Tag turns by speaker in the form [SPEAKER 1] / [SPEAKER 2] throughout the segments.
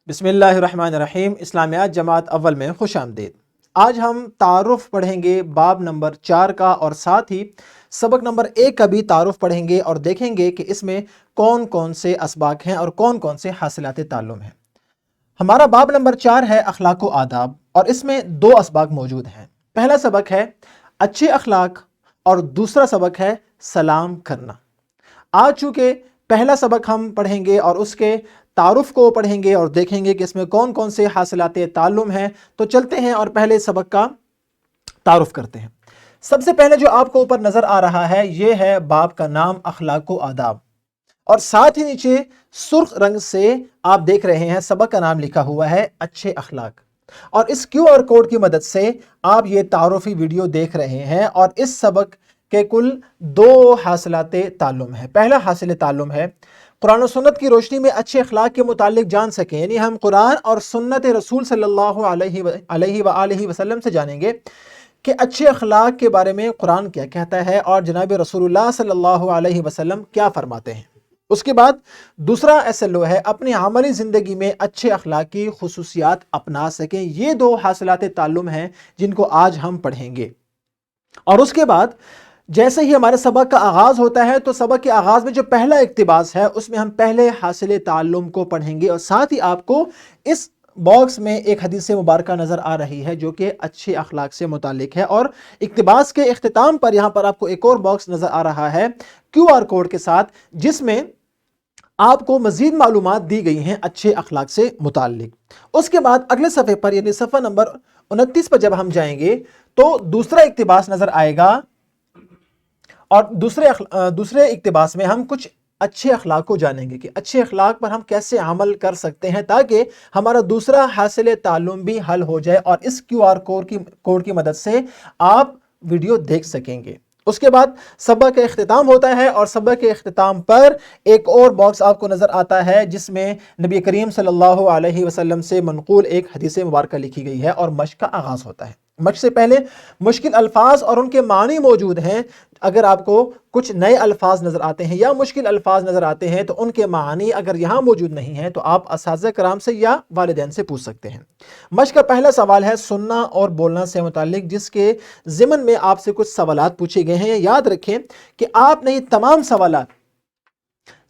[SPEAKER 1] بسم اللہ الرحمن الرحیم۔ اسلامیات جماعت اول میں خوش آمدید۔ آج ہم تعارف پڑھیں گے باب نمبر 4 کا، اور ساتھ ہی سبق نمبر 1 کا بھی تعارف پڑھیں گے اور دیکھیں گے کہ اس میں کون کون سے اسباق ہیں اور کون کون سے حاصلات تعلم ہیں۔ ہمارا باب نمبر 4 ہے اخلاق و آداب، اور اس میں 2 اسباق موجود ہیں۔ پہلا سبق ہے اچھے اخلاق اور دوسرا سبق ہے سلام کرنا۔ آج چونکہ پہلا سبق ہم پڑھیں گے اور اس کے تعارف کو پڑھیں گے اور دیکھیں گے کہ اس میں کون کون سے حاصلات تعلم ہیں، تو چلتے ہیں اور پہلے سبق کا تعارف کرتے ہیں۔ سب سے پہلے جو آپ کو اوپر نظر آ رہا ہے یہ ہے باب کا نام اخلاق و آداب، اور ساتھ ہی نیچے سرخ رنگ سے آپ دیکھ رہے ہیں سبق کا نام لکھا ہوا ہے اچھے اخلاق، اور اس QR کوڈ کی مدد سے آپ یہ تعارفی ویڈیو دیکھ رہے ہیں، اور اس سبق کے کل 2 حاصلات تعلم ہیں۔ پہلا حاصل تعلم ہے قرآن و سنت کی روشنی میں اچھے اخلاق کے متعلق جان سکیں، یعنی ہم قرآن اور سنت رسول صلی اللہ علیہ وآلہ وسلم سے جانیں گے کہ اچھے اخلاق کے بارے میں قرآن کیا کہتا ہے اور جناب رسول اللہ صلی اللہ علیہ وسلم کیا فرماتے ہیں۔ اس کے بعد دوسرا SLO ہے اپنی عملی زندگی میں اچھے اخلاق کی خصوصیات اپنا سکیں۔ یہ 2 حاصلات تعلم ہیں جن کو آج ہم پڑھیں گے، اور اس کے بعد جیسے ہی ہمارے سبق کا آغاز ہوتا ہے تو سبق کے آغاز میں جو پہلا اقتباس ہے اس میں ہم پہلے حاصل تعلم کو پڑھیں گے، اور ساتھ ہی آپ کو اس باکس میں ایک حدیث مبارکہ نظر آ رہی ہے جو کہ اچھے اخلاق سے متعلق ہے، اور اقتباس کے اختتام پر یہاں پر آپ کو ایک اور باکس نظر آ رہا ہے QR کوڈ کے ساتھ، جس میں آپ کو مزید معلومات دی گئی ہیں اچھے اخلاق سے متعلق۔ اس کے بعد اگلے صفحے پر یعنی صفحہ نمبر 29 پر جب ہم جائیں گے تو دوسرا اقتباس نظر آئے گا، اور دوسرے اقتباس میں ہم کچھ اچھے اخلاق کو جانیں گے کہ اچھے اخلاق پر ہم کیسے عمل کر سکتے ہیں تاکہ ہمارا دوسرا حاصل تعلم بھی حل ہو جائے، اور اس QR کوڈ کی مدد سے آپ ویڈیو دیکھ سکیں گے۔ اس کے بعد سبق کا اختتام ہوتا ہے، اور سبق کے اختتام پر ایک اور باکس آپ کو نظر آتا ہے جس میں نبی کریم صلی اللہ علیہ وسلم سے منقول ایک حدیث مبارکہ لکھی گئی ہے، اور مشق کا آغاز ہوتا ہے۔ مشق سے پہلے مشکل الفاظ اور ان کے معنی موجود ہیں۔ اگر آپ کو کچھ نئے الفاظ نظر آتے ہیں یا مشکل الفاظ نظر آتے ہیں تو ان کے معنی اگر یہاں موجود نہیں ہیں تو آپ اساتذہ کرام سے یا والدین سے پوچھ سکتے ہیں۔ مشق کا پہلا سوال ہے سننا اور بولنا سے متعلق، جس کے ضمن میں آپ سے کچھ سوالات پوچھے گئے ہیں۔ یاد رکھیں کہ آپ نے یہ تمام سوالات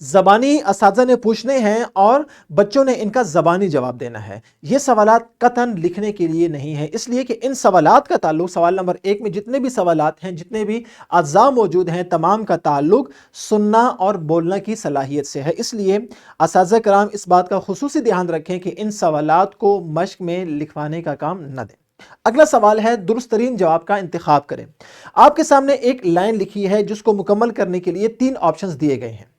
[SPEAKER 1] زبانی اساتذہ نے پوچھنے ہیں اور بچوں نے ان کا زبانی جواب دینا ہے۔ یہ سوالات قطعاً لکھنے کے لیے نہیں ہے، اس لیے کہ ان سوالات کا تعلق سوال نمبر 1 میں جتنے بھی سوالات ہیں، جتنے بھی اجزاء موجود ہیں، تمام کا تعلق سننا اور بولنا کی صلاحیت سے ہے۔ اس لیے اساتذہ کرام اس بات کا خصوصی دھیان رکھیں کہ ان سوالات کو مشق میں لکھوانے کا کام نہ دیں۔ اگلا سوال ہے درست ترین جواب کا انتخاب کریں۔ آپ کے سامنے ایک لائن لکھی ہے جس کو مکمل کرنے کے لیے 3 آپشنز دیے گئے ہیں۔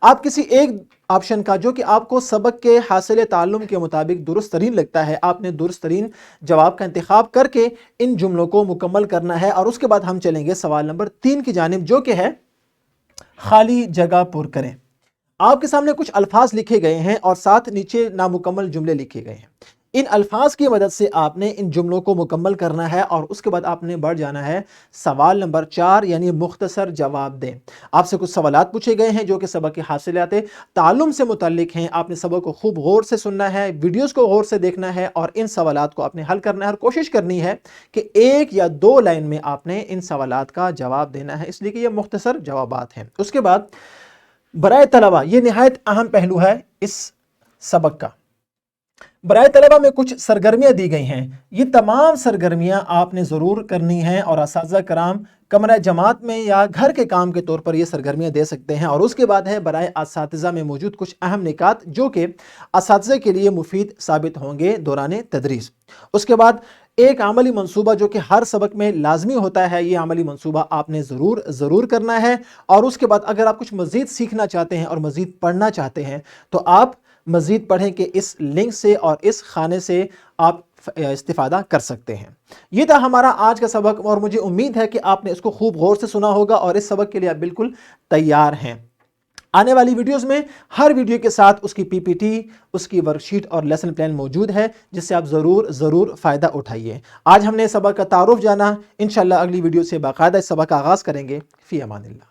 [SPEAKER 1] آپ کسی ایک آپشن کا جو کہ آپ کو سبق کے حاصل تعلم کے مطابق درست ترین لگتا ہے، آپ نے درست ترین جواب کا انتخاب کر کے ان جملوں کو مکمل کرنا ہے، اور اس کے بعد ہم چلیں گے سوال نمبر 3 کی جانب جو کہ ہے خالی جگہ پر کریں۔ آپ کے سامنے کچھ الفاظ لکھے گئے ہیں اور ساتھ نیچے نامکمل جملے لکھے گئے ہیں۔ ان الفاظ کی مدد سے آپ نے ان جملوں کو مکمل کرنا ہے، اور اس کے بعد آپ نے بڑھ جانا ہے سوال نمبر 4 یعنی مختصر جواب دیں۔ آپ سے کچھ سوالات پوچھے گئے ہیں جو کہ سبق کے حاصلات تعلم سے متعلق ہیں۔ آپ نے سبق کو خوب غور سے سننا ہے، ویڈیوز کو غور سے دیکھنا ہے، اور ان سوالات کو آپ نے حل کرنا ہے، اور کوشش کرنی ہے کہ 1 یا 2 لائن میں آپ نے ان سوالات کا جواب دینا ہے، اس لیے کہ یہ مختصر جوابات ہیں۔ اس کے بعد برائے طلبہ، یہ نہایت اہم پہلو ہے اس سبق کا، برائے طلبہ میں کچھ سرگرمیاں دی گئی ہیں۔ یہ تمام سرگرمیاں آپ نے ضرور کرنی ہیں، اور اساتذہ کرام کمرہ جماعت میں یا گھر کے کام کے طور پر یہ سرگرمیاں دے سکتے ہیں۔ اور اس کے بعد ہے برائے اساتذہ میں موجود کچھ اہم نکات جو کہ اساتذہ کے لیے مفید ثابت ہوں گے دوران تدریس۔ اس کے بعد ایک عملی منصوبہ جو کہ ہر سبق میں لازمی ہوتا ہے، یہ عملی منصوبہ آپ نے ضرور کرنا ہے۔ اور اس کے بعد اگر آپ کچھ مزید سیکھنا چاہتے ہیں اور مزید پڑھنا چاہتے ہیں تو آپ مزید پڑھیں کہ اس لنک سے اور اس خانے سے آپ استفادہ کر سکتے ہیں۔ یہ تھا ہمارا آج کا سبق، اور مجھے امید ہے کہ آپ نے اس کو خوب غور سے سنا ہوگا اور اس سبق کے لیے آپ بالکل تیار ہیں۔ آنے والی ویڈیوز میں ہر ویڈیو کے ساتھ اس کی PPT، اس کی ورک شیٹ اور لیسن پلان موجود ہے، جس سے آپ ضرور فائدہ اٹھائیے۔ آج ہم نے سبق کا تعارف جانا، انشاءاللہ اگلی ویڈیو سے باقاعدہ اس سبق کا آغاز کریں گے۔ فی امان اللہ۔